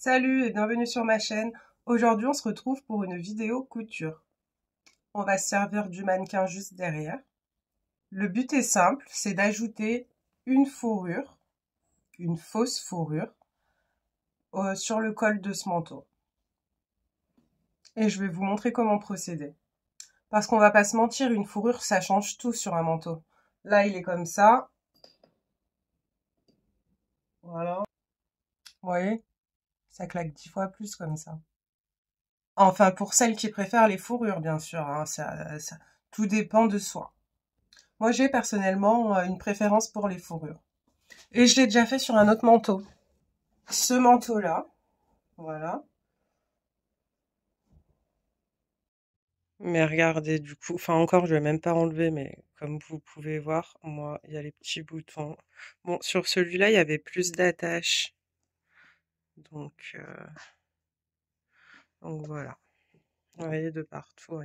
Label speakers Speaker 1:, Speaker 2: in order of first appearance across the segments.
Speaker 1: Salut et bienvenue sur ma chaîne. Aujourd'hui, on se retrouve pour une vidéo couture. On va se servir du mannequin juste derrière. Le but est simple, c'est d'ajouter une fourrure, une fausse fourrure, sur le col de ce manteau. Et je vais vous montrer comment procéder. Parce qu'on va pas se mentir, une fourrure, ça change tout sur un manteau. Là, il est comme ça. Voilà. Vous voyez? Ça claque 10 fois plus comme ça. Enfin, pour celles qui préfèrent les fourrures, bien sûr, hein, tout dépend de soi. Moi, j'ai personnellement une préférence pour les fourrures. Et je l'ai déjà fait sur un autre manteau. Ce manteau-là, voilà. Mais regardez, du coup, enfin encore, je vais même pas enlever, mais comme vous pouvez voir, moi, il y a les petits boutons. Bon, sur celui-là, il y avait plus d'attaches. Donc, voilà. Vous voyez, de partout,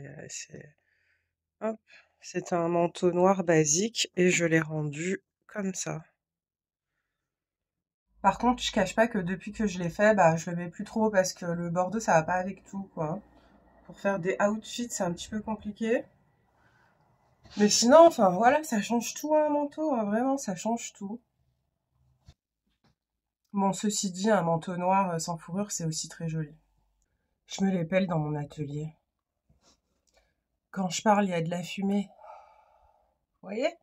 Speaker 1: hop, c'est un manteau noir basique et je l'ai rendu comme ça. Par contre, je cache pas que depuis que je l'ai fait, bah, je le mets plus trop parce que le bordeaux, ça va pas avec tout, quoi. Pour faire des outfits, c'est un petit peu compliqué. Mais sinon, enfin, voilà, ça change tout un manteau, hein, vraiment, ça change tout. Bon, ceci dit, un manteau noir sans fourrure, c'est aussi très joli. Je me les pèle dans mon atelier. Quand je parle, il y a de la fumée. Vous voyez?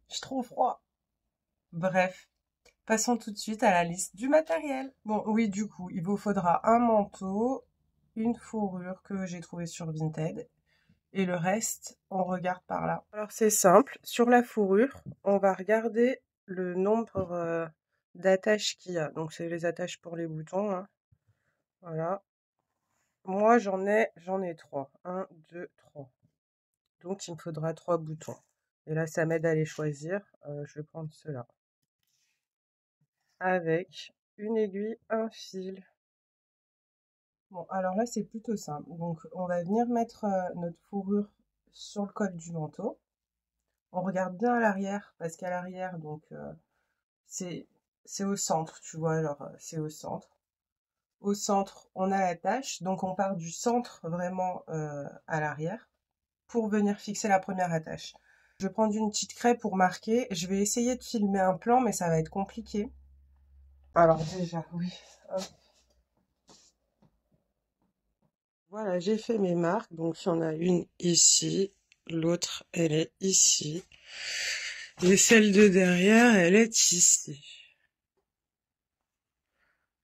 Speaker 1: J'ai trop froid. Bref. Passons tout de suite à la liste du matériel. Bon, oui, du coup, il vous faudra un manteau, une fourrure que j'ai trouvée sur Vinted, et le reste, on regarde par là. Alors, c'est simple. Sur la fourrure, on va regarder le nombre d'attaches qu'il y a. Donc, c'est les attaches pour les boutons, hein. Voilà. Moi, j'en ai 3. 1, 2, 3. Donc, il me faudra 3 boutons. Et là, ça m'aide à les choisir. Je vais prendre ceux-là. Avec une aiguille, un fil. Bon, alors là, c'est plutôt simple. Donc, on va venir mettre notre fourrure sur le col du manteau. On regarde bien à l'arrière, parce qu'à l'arrière, donc, c'est au centre, tu vois, alors c'est au centre. Au centre, on a l'attache, donc on part du centre vraiment à l'arrière pour venir fixer la première attache. Je vais prendre une petite craie pour marquer. Je vais essayer de filmer un plan, mais ça va être compliqué. Alors déjà, oui. Hop. Voilà, j'ai fait mes marques. Donc, il y en a une ici, l'autre, elle est ici. Et celle de derrière, elle est ici.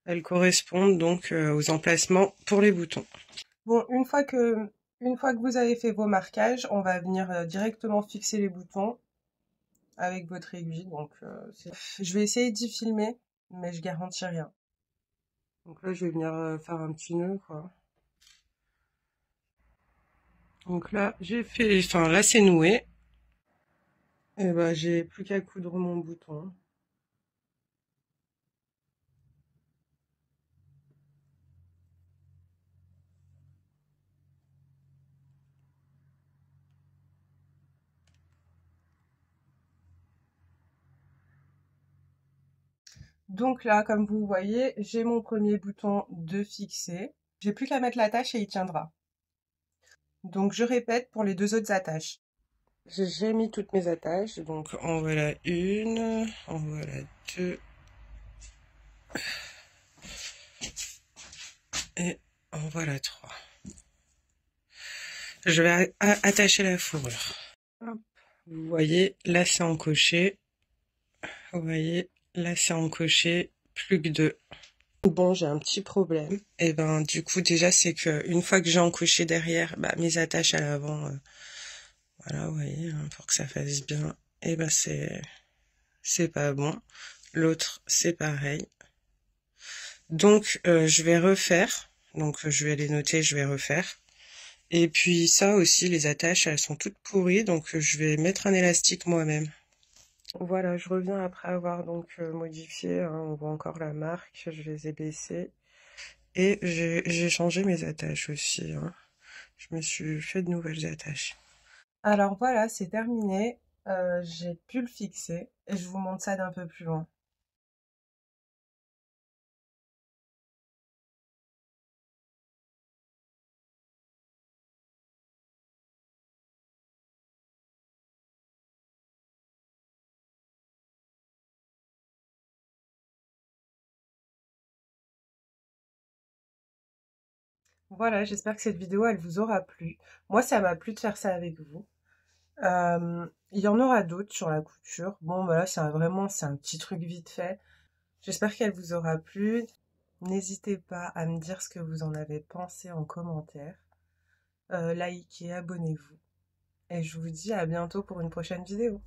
Speaker 1: Elles correspondent donc aux emplacements pour les boutons. Bon, une fois que vous avez fait vos marquages, on va venir directement fixer les boutons avec votre aiguille. Donc, je vais essayer d'y filmer, mais je garantis rien. Donc là, je vais venir faire un petit nœud, quoi. Donc là, j'ai fait, enfin là, c'est noué. Et bah, j'ai plus qu'à coudre mon bouton. Donc là, comme vous voyez, j'ai mon premier bouton de fixé. J'ai plus qu'à mettre l'attache et il tiendra. Donc je répète pour les deux autres attaches. J'ai mis toutes mes attaches, donc en voilà une, en voilà deux, et en voilà trois. Je vais attacher la fourrure. Hop. Vous voyez, là c'est encoché. Vous voyez, là c'est encoché, plus que deux. Bon, j'ai un petit problème. Et ben, du coup, déjà, c'est que une fois que j'ai encoché derrière, bah, mes attaches à l'avant, voilà, vous voyez, hein, pour que ça fasse bien. Et ben, c'est pas bon. L'autre, c'est pareil. Donc, je vais refaire. Donc, je vais les noter, je vais refaire. Et puis, ça aussi, les attaches, elles sont toutes pourries. Donc, je vais mettre un élastique moi-même. Voilà, je reviens après avoir donc modifié, hein, on voit encore la marque, je les ai baissées. Et j'ai changé mes attaches aussi, hein. Je me suis fait de nouvelles attaches. Alors voilà, c'est terminé. J'ai pu le fixer et je vous montre ça d'un peu plus loin. Voilà, j'espère que cette vidéo, elle vous aura plu. Moi, ça m'a plu de faire ça avec vous. Il y en aura d'autres sur la couture. Bon, voilà, c'est un petit truc vite fait. J'espère qu'elle vous aura plu. N'hésitez pas à me dire ce que vous en avez pensé en commentaire. Likez, abonnez-vous. Et je vous dis à bientôt pour une prochaine vidéo.